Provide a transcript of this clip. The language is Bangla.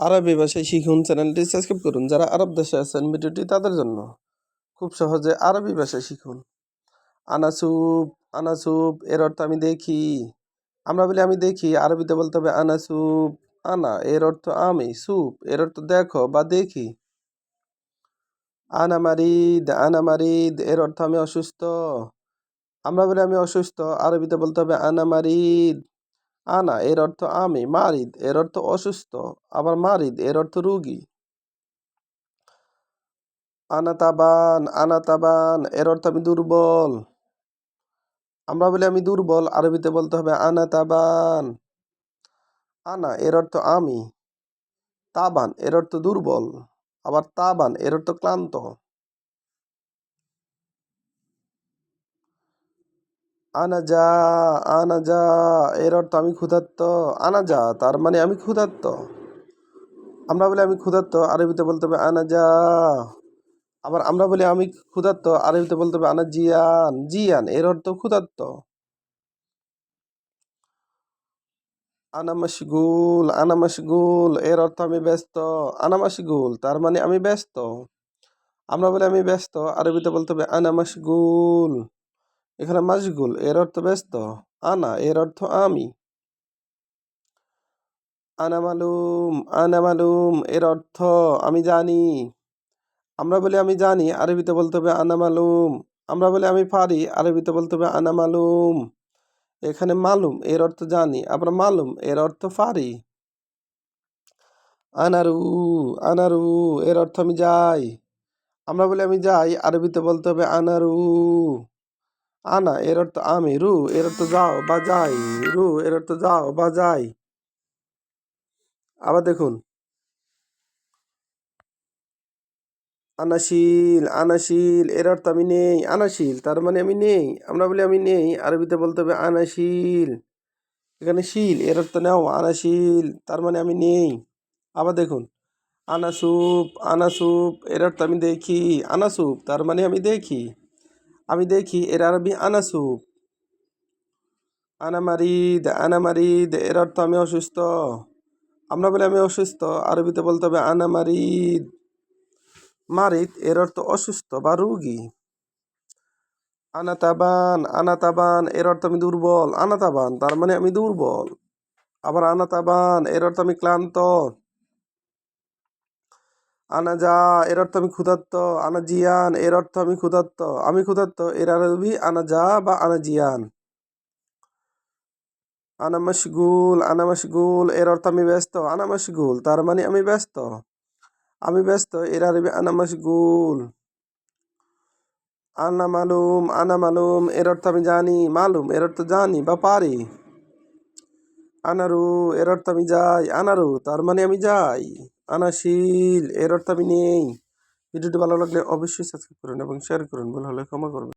আরবি ভাষায় শিখুন চ্যানেলটি সাবস্ক্রাইব করুন। যারা আরব দেশে আছেন ভিডিওটি তাদের জন্য। খুব সহজে আরবি ভাষায় শিখুন। আনাসুপ, আনাসুপ এর অর্থ আমি দেখি। আমরা বলি আমি দেখি, আরবিতে বলতে হবে আনাসুপ। আনা এর অর্থ আমি, সুপ এর অর্থ দেখো বা দেখি। আনা মারিদ, আনা মারিদ এর অর্থ আমি অসুস্থ। আমরা বলি আমি অসুস্থ, আরবিতে বলতে হবে আনা মারিদ। আনা এর অর্থ আমি, মারিদ এর অর্থ অসুস্থ, আবার মারিদ এর অর্থ রুগী। আনাতাবান, আনাতাবান এর অর্থ আমি দুর্বল। আমরা বলি আমি দুর্বল, আরবিতে বলতে হবে আনাতাবান। আনা এর অর্থ আমি, তাবান এর অর্থ দুর্বল, আবার তাবান এর অর্থ ক্লান্ত। আনাজা, আনাজা এর অর্থ আমি ক্ষুধার্ত। আনাজা তার মানে আমি ক্ষুধার্ত। আমরা বলি আমি ক্ষুধার্ত, আরবিতে বলতে হবে আনাজা। আবার আমরা বলি আমি ক্ষুধার্ত, আরবিতে বলতে হবে আনা জিয়ান। জিয়ান এর অর্থ ক্ষুধার্ত। আনা মাশগুল, আনা মাশগুল এর অর্থ আমি ব্যস্ত। আনা মাশগুল তার মানে আমি ব্যস্ত। আমরা বলি আমি ব্যস্ত, আরবিতে বলতে হবে আনা মাশগুল। এখানে মাশগুল এর অর্থ ব্যস্ত, আনা এর অর্থ আমি। আনা মালুম, আনা মালুম এর অর্থ আমি জানি। আমরা বলি আমি জানি, আরবিতে বলতে হবে আনা মালুম। আমরা বলি আমি পারি, আরবিতে বলতে হবে আনা মালুম। এখানে মালুম এর অর্থ জানি, আবার মালুম এর অর্থ পারি। আনারু, আনারু এর অর্থ আমি যাই। আমরা বলি আমি যাই, আরবিতে বলতে হবে আনারু। আনা এর অর্থ আমি, রু এর অর্থ যাও বা যাই। রু এর অর্থ যাও বা যাই। আবার দেখুন, আনাশিল, আনাশিল এর অর্থ আমি নেই। আনাশিল তার মানে আমি নেই। আমরা বলি আমি নেই, আরবিতে বলতে হবে আনাশিল। এখানে শিল এর অর্থ নেও, আনাশিল তার মানে আমি নেই। আবার দেখুন, আনাসুপ, আনাসুপ এর অর্থ আমি দেখি। আনাসুপ তার মানে আমি দেখি। আমি দেখি এর আরবি আনাসুপ। আনা মারিদ, আনা মারিদ এর অর্থ আমি অসুস্থ। আমরা বলি আমি অসুস্থ, আরবিতে বলতে হবে আনা মারিদ। মারিদ এর অর্থ অসুস্থ বা রোগী। আনাতাবান, আনাতাবান এর অর্থ আমি দুর্বল। আনাতাবান তার মানে আমি দুর্বল। আবার আনাতাবান এর অর্থ আমি ক্লান্ত। আনাজা এর অর্থ আমি ক্ষুধার্ত। আনাজিয়ান এর অর্থ আমি ক্ষুধার্ত। আমি ক্ষুধার্ত এর আরবি আনাজা বা আনাজিয়ান। আনা মাশগুল, আনা মাশগুল এর অর্থ আমি ব্যস্ত। আনা মাশগুল তার মানে আমি ব্যস্ত। আমি ব্যস্ত এর আরবি আনা মাশগুল। আনা মালুম, আনা মালুম এর অর্থ আমি জানি। মালুম এর অর্থ জানি বা পারি। আনারু এর অর্থ আমি যাই। আনারু তার মানে আমি যাই। আনাশিল এর অর্থ আমি নেই। ভিডিওটি ভালো লাগলে অবশ্যই সাবস্ক্রাইব করুন এবং শেয়ার করুন। ভুল হলে ক্ষমা করবেন।